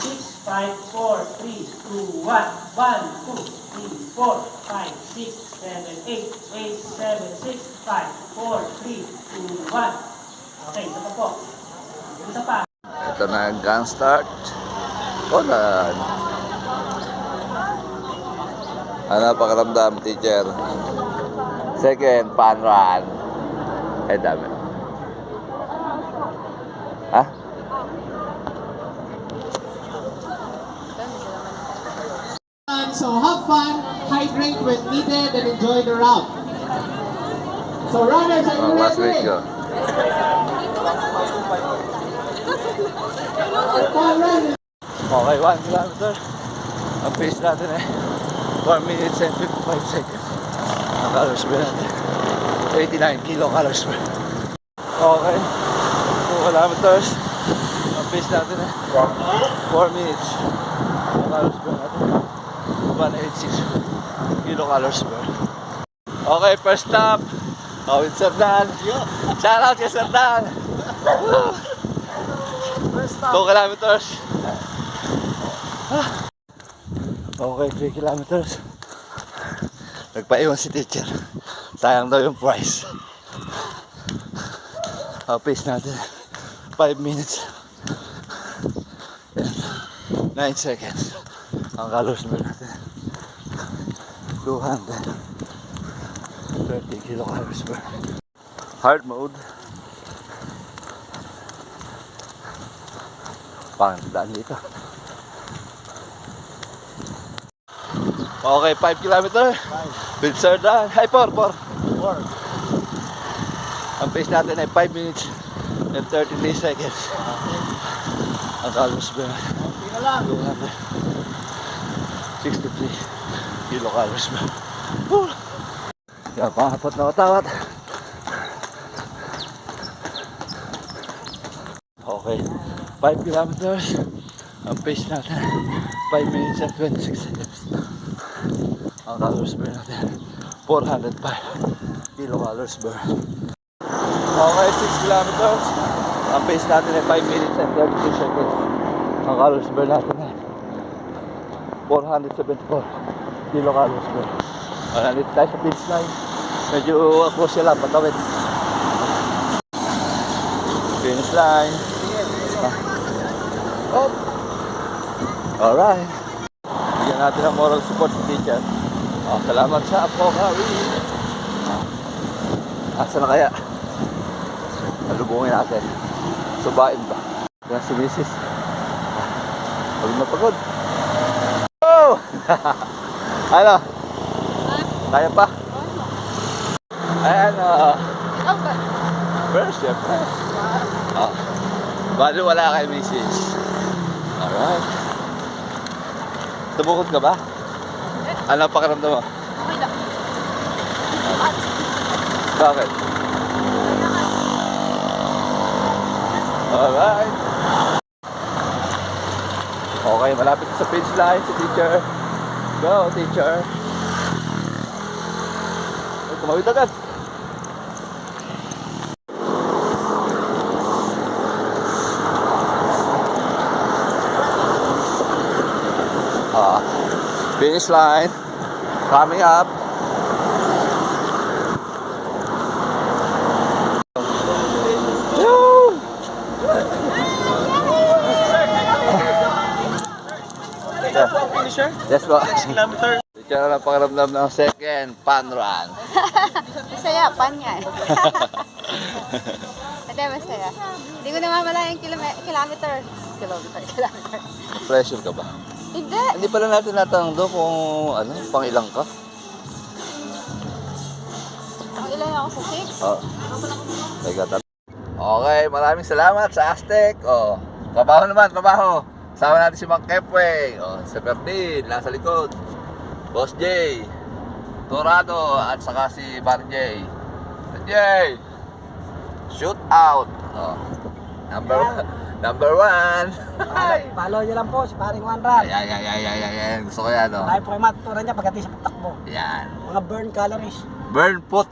6, 5, 4, 3, 2, 1. 1, 2, 3, 4, 5, 6, 7, 8, 8, 7, 6, 5, 4, 3, 2, 1. Okay, isa pa po. Isa pa. Ito na ang gun start. Ulan. Ano pakiramdam, teacher? Second, pan run. Ay, dami. Ha? So have fun, hydrate when needed, and enjoy the route. So runners, are you Oh, last week ready? yun. Okay, 1 kilometer. Ang pace natin 4 minutes and 55 seconds. Ang calories per natin. 89 kilocalories per. Okay. 2 kilometers. Ang pace natin 4 minutes. Ang calories per natin. 186 kilocalories per. Okay, first stop. Oh, it's Sir Dan. Shout out kay Sir Dan. 2 kilometers. Okay, 3 kilometers. Nagpaiwan si teacher. Sayang daw yung price. Pace natin. 5 minutes. 9 seconds. Ang calories meron natin. 230 kilocalories per. Hard mode. Pangandaan dito. Okay, 5 kilometer. With Sir Dan. Ay, 4. Ang pace natin ay 5 minutes and 33 seconds. Ang calories per. 263 kilocalories per. Yan, pangapat na katawat. Okay, 5 kilometers. Ang pace natin, 5 minutes and 26 seconds. Ang calories per natin, 405 kilocalories per. Okay, 6 kilometers. Ang pace natin ay 5 minutes and 32 seconds. Ang calories burn natin ay 474 kilocalories burn. Nandito tayo sa finish line. Medyo close sila, patawid. Finish line. Oh. Alright. Bigyan natin ng moral support sa teacher. Oh, salamat sa Pokari. Asa na kaya? Nalubungin natin. Subain ba? Yan si Mrs. Pagod na pagod. Oh! Ano? Kaya pa? Ayan o. Pero syempre. Oh. Bali wala kay Mrs. Alright. Tumukod ka ba? Ano ang pakiramdam mo? Okay lang. Bakit? Alright. Okay, malapit sa finish line si teacher. Go, teacher. Ay, tumawid agad. Finish line. Coming up. Woo! Yes, po. 6 kilometers. Teacher na lang pakiramdam ng second fun run. Masaya, pan yan. Hindi, masaya. Hindi ko namamala yung kilometer. Kilometer. Pressure ka ba? Hindi. Hindi pala natin natanong doon kung ano, pang ilang ka. Ang ilan ako sa 6. Oh. Okay, maraming salamat sa Aztec. Oh, trabaho naman, trabaho. Sama natin si Mang Kepway. Oh, si Ferdin, nasa likod. Boss J, Torado, at saka si Bar J. J, shoot out. Oh, number one. Follow niyo lang po si Paring Juanran. Ayan. Gusto ko yan, oh. Tayo po kayo matutunan niya pagdating sa patakbo. Yan. Mga burn calories. Burn foot.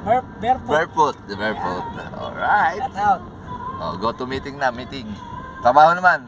Barefoot. The barefoot. Alright. That's out. Oh, go to meeting na, meeting. Trabaho naman.